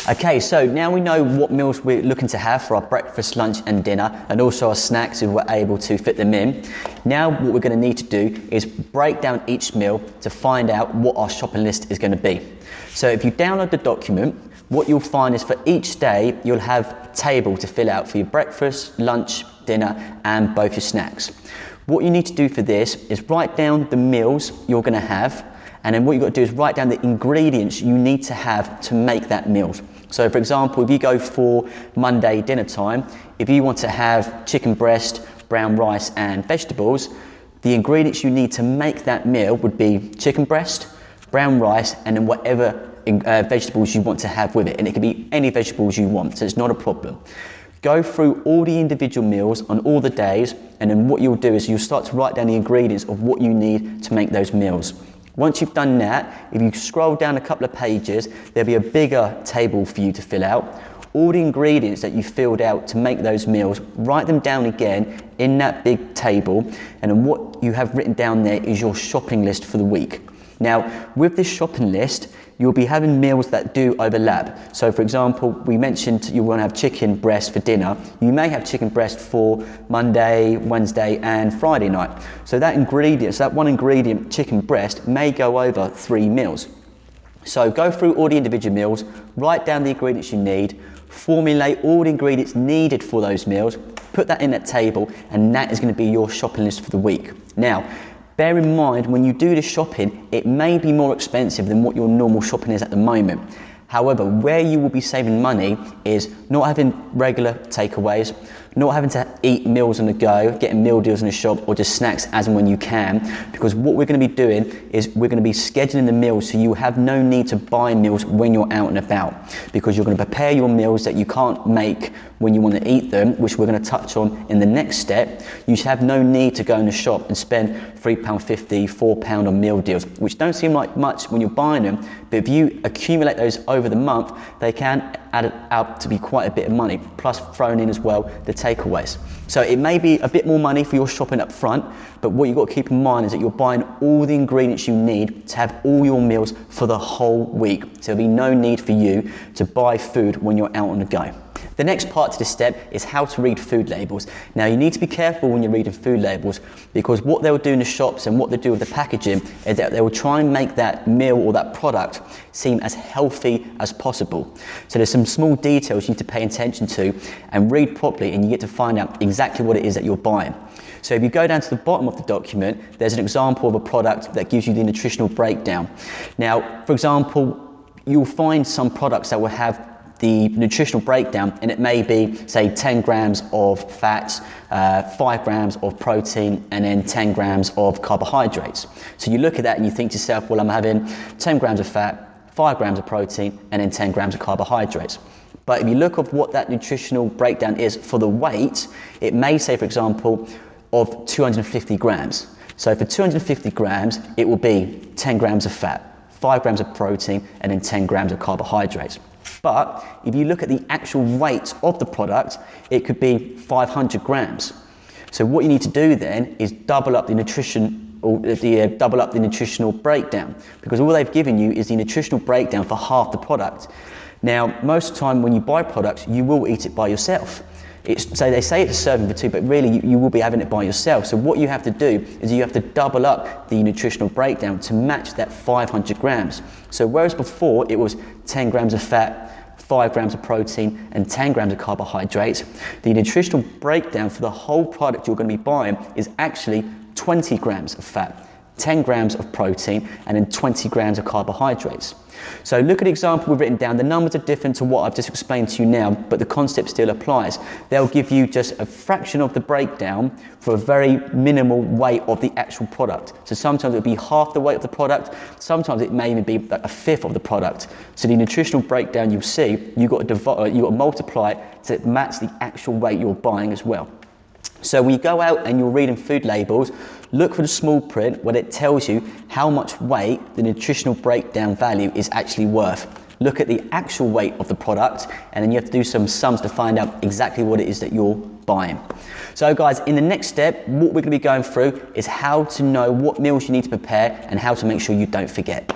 Okay, so now we know what meals we're looking to have for our breakfast, lunch and dinner, and also our snacks if we're able to fit them in. Now what we're going to need to do is break down each meal to find out what our shopping list is going to be. So if you download the document, what you'll find is for each day you'll have a table to fill out for your breakfast, lunch, dinner and both your snacks. What you need to do for this is write down the meals you're going to have, and then what you've got to do is write down the ingredients you need to have to make that meal. So for example, if you go for Monday dinner time, if you want to have chicken breast, brown rice and vegetables, the ingredients you need to make that meal would be chicken breast, brown rice and then whatever vegetables you want to have with it. And it can be any vegetables you want, so it's not a problem. Go through all the individual meals on all the days, and then what you'll do is you'll start to write down the ingredients of what you need to make those meals. Once you've done that, if you scroll down a couple of pages, there'll be a bigger table for you to fill out. All the ingredients that you filled out to make those meals, write them down again in that big table, and then what you have written down there is your shopping list for the week. Now, with this shopping list, you'll be having meals that do overlap. So for example, we mentioned you want to have chicken breast for dinner. You may have chicken breast for Monday, Wednesday and Friday night. So that one ingredient, chicken breast, may go over 3 meals. So go through all the individual meals, write down the ingredients you need, formulate all the ingredients needed for those meals, put that in that table, and that is going to be your shopping list for the week. Now, bear in mind, when you do the shopping, it may be more expensive than what your normal shopping is at the moment. However, where you will be saving money is not having regular takeaways, not having to eat meals on the go, getting meal deals in the shop, or just snacks as and when you can. Because what we're going to be doing is we're going to be scheduling the meals so you have no need to buy meals when you're out and about. Because you're going to prepare your meals that you can't make when you want to eat them, which we're going to touch on in the next step. You should have no need to go in the shop and spend £3.50, £4 on meal deals, which don't seem like much when you're buying them, but if you accumulate those over the month, they can add up to be quite a bit of money, plus thrown in as well the takeaways. So it may be a bit more money for your shopping up front, but what you've got to keep in mind is that you're buying all the ingredients you need to have all your meals for the whole week. So there'll be no need for you to buy food when you're out on the go. The next part to this step is how to read food labels. Now you need to be careful when you're reading food labels, because what they'll do in the shops and what they do with the packaging is that they will try and make that meal or that product seem as healthy as possible. So there's some small details you need to pay attention to and read properly, and you get to find out exactly what it is that you're buying. So if you go down to the bottom of the document, there's an example of a product that gives you the nutritional breakdown. Now, for example, you'll find some products that will have the nutritional breakdown, and it may be, say, 10 grams of fat, 5 grams of protein, and then 10 grams of carbohydrates. So you look at that and you think to yourself, well, I'm having 10 grams of fat, 5 grams of protein, and then 10 grams of carbohydrates. But if you look at what that nutritional breakdown is for the weight, it may say, for example, of 250 grams. So for 250 grams, it will be 10 grams of fat, 5 grams of protein, and then 10 grams of carbohydrates. But if you look at the actual weight of the product, it could be 500 grams. So what you need to do then is double up the nutrition, or double up the nutritional breakdown, because all they've given you is the nutritional breakdown for half the product. Now, most of the time when you buy products, you will eat it by yourself. So they say it's a serving for 2, but really you will be having it by yourself. So what you have to do is you have to double up the nutritional breakdown to match that 500 grams. So whereas before it was 10 grams of fat, 5 grams of protein and 10 grams of carbohydrates, the nutritional breakdown for the whole product you're going to be buying is actually 20 grams of fat, 10 grams of protein and then 20 grams of carbohydrates. So look at the example we've written down. The numbers are different to what I've just explained to you now, but the concept still applies. They'll give you just a fraction of the breakdown for a very minimal weight of the actual product. So sometimes it'll be half the weight of the product, sometimes it may even be like a fifth of the product. So the nutritional breakdown you'll see, you've got to multiply it to match the actual weight you're buying as well. So when you go out and you're reading food labels, look for the small print where it tells you how much weight the nutritional breakdown value is actually worth. Look at the actual weight of the product, and then you have to do some sums to find out exactly what it is that you're buying. So guys, in the next step, what we're going to be going through is how to know what meals you need to prepare and how to make sure you don't forget.